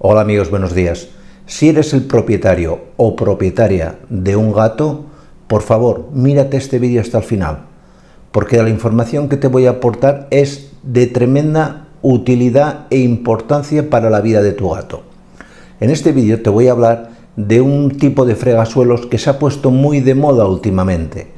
Hola amigos, buenos días. Si eres el propietario o propietaria de un gato, por favor, mírate este vídeo hasta el final, porque la información que te voy a aportar es de tremenda utilidad e importancia para la vida de tu gato. En este vídeo te voy a hablar de un tipo de fregasuelos que se ha puesto muy de moda últimamente,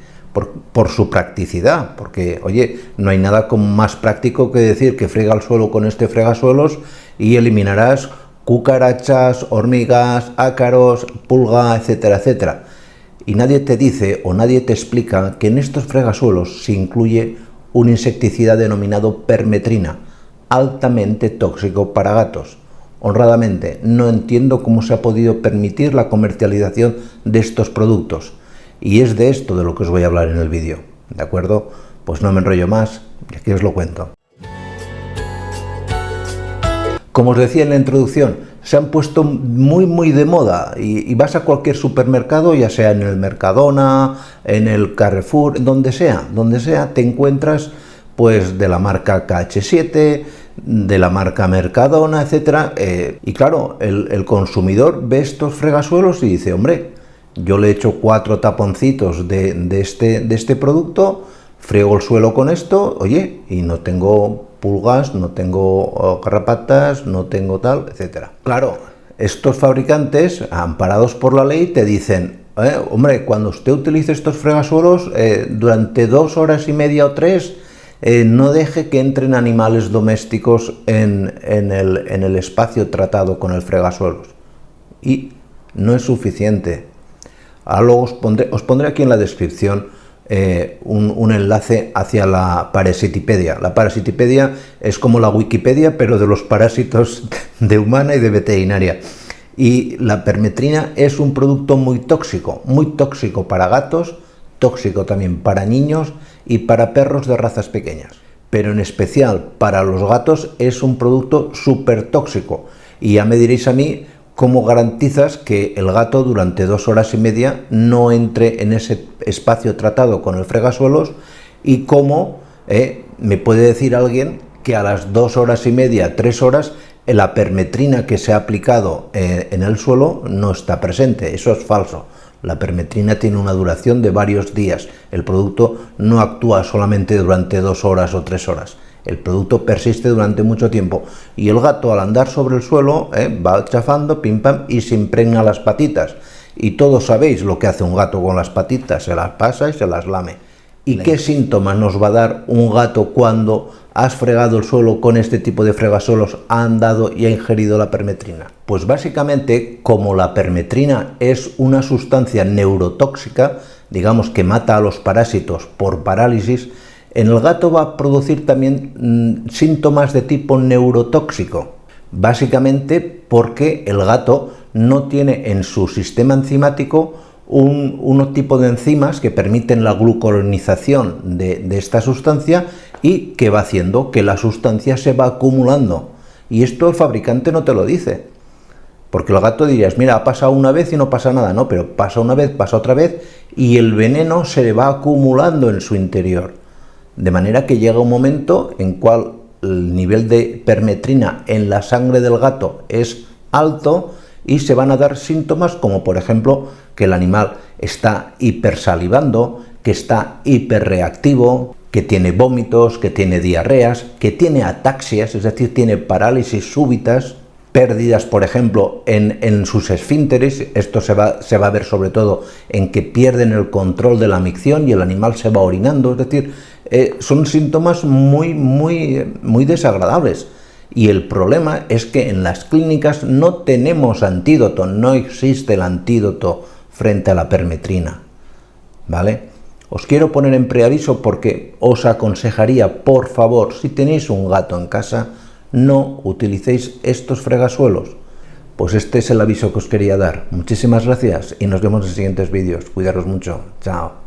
por su practicidad, porque, oye, no hay nada como más práctico que decir que frega el suelo con este fregasuelos y eliminarás cucarachas, hormigas, ácaros, pulga, etcétera, etcétera. Y nadie te dice o nadie te explica que en estos fregasuelos se incluye un insecticida denominado permetrina, altamente tóxico para gatos. Honradamente, no entiendo cómo se ha podido permitir la comercialización de estos productos. Y es de esto de lo que os voy a hablar en el vídeo, ¿de acuerdo? Pues no me enrollo más y aquí os lo cuento. Como os decía en la introducción, se han puesto muy de moda y vas a cualquier supermercado, ya sea en el Mercadona, en el Carrefour, donde sea, te encuentras pues de la marca KH7, de la marca Mercadona, etcétera. Y claro, el consumidor ve estos fregasuelos y dice, hombre, yo le echo 4 taponcitos de este producto, friego el suelo con esto, oye, y no tengo pulgas, no tengo garrapatas, no tengo tal, etcétera. Claro, estos fabricantes, amparados por la ley, te dicen, hombre, cuando usted utilice estos fregasuelos, durante 2 horas y media o 3, no deje que entren animales domésticos en el espacio tratado con el fregasuelos. Y no es suficiente. Ahora luego os pondré aquí en la descripción un enlace hacia la Parasitipedia. La Parasitipedia es como la Wikipedia, pero de los parásitos de humana y de veterinaria. Y la permetrina es un producto muy tóxico para gatos, tóxico también para niños y para perros de razas pequeñas. Pero en especial para los gatos es un producto súper tóxico. Y ya me diréis a mí, ¿cómo garantizas que el gato durante 2 horas y media no entre en ese espacio tratado con el fregasuelos? ¿Y cómo me puede decir alguien que a las 2 horas y media, 3 horas, la permetrina que se ha aplicado en el suelo no está presente? Eso es falso. La permetrina tiene una duración de varios días. El producto no actúa solamente durante 2 horas o 3 horas. El producto persiste durante mucho tiempo y el gato, al andar sobre el suelo, va chafando, pim pam, y se impregna las patitas. Y todos sabéis lo que hace un gato con las patitas, se las pasa y se las lame. ¿Y qué síntomas nos va a dar un gato cuando has fregado el suelo con este tipo de fregasuelos, ha andado y ha ingerido la permetrina? Pues básicamente, como la permetrina es una sustancia neurotóxica, digamos que mata a los parásitos por parálisis, en el gato va a producir también síntomas de tipo neurotóxico, básicamente porque el gato no tiene en su sistema enzimático un tipo de enzimas que permiten la glucuronización de esta sustancia y que va haciendo que la sustancia se va acumulando. Y esto el fabricante no te lo dice. Porque el gato dirías, mira, ha pasado una vez y no pasa nada, no, pero pasa una vez, pasa otra vez y el veneno se le va acumulando en su interior. De manera que llega un momento en cual el nivel de permetrina en la sangre del gato es alto y se van a dar síntomas como, por ejemplo, que el animal está hipersalivando, que está hiperreactivo, que tiene vómitos, que tiene diarreas, que tiene ataxias, es decir, tiene parálisis súbitas, pérdidas, por ejemplo, en sus esfínteres. Esto se va a ver sobre todo en que pierden el control de la micción y el animal se va orinando, es decir, son síntomas muy desagradables. Y el problema es que en las clínicas no tenemos antídoto, no existe el antídoto frente a la permetrina, ¿vale? Os quiero poner en preaviso porque os aconsejaría, por favor, si tenéis un gato en casa, no utilicéis estos fregasuelos. Pues este es el aviso que os quería dar. Muchísimas gracias y nos vemos en siguientes vídeos. Cuidaros mucho. Chao.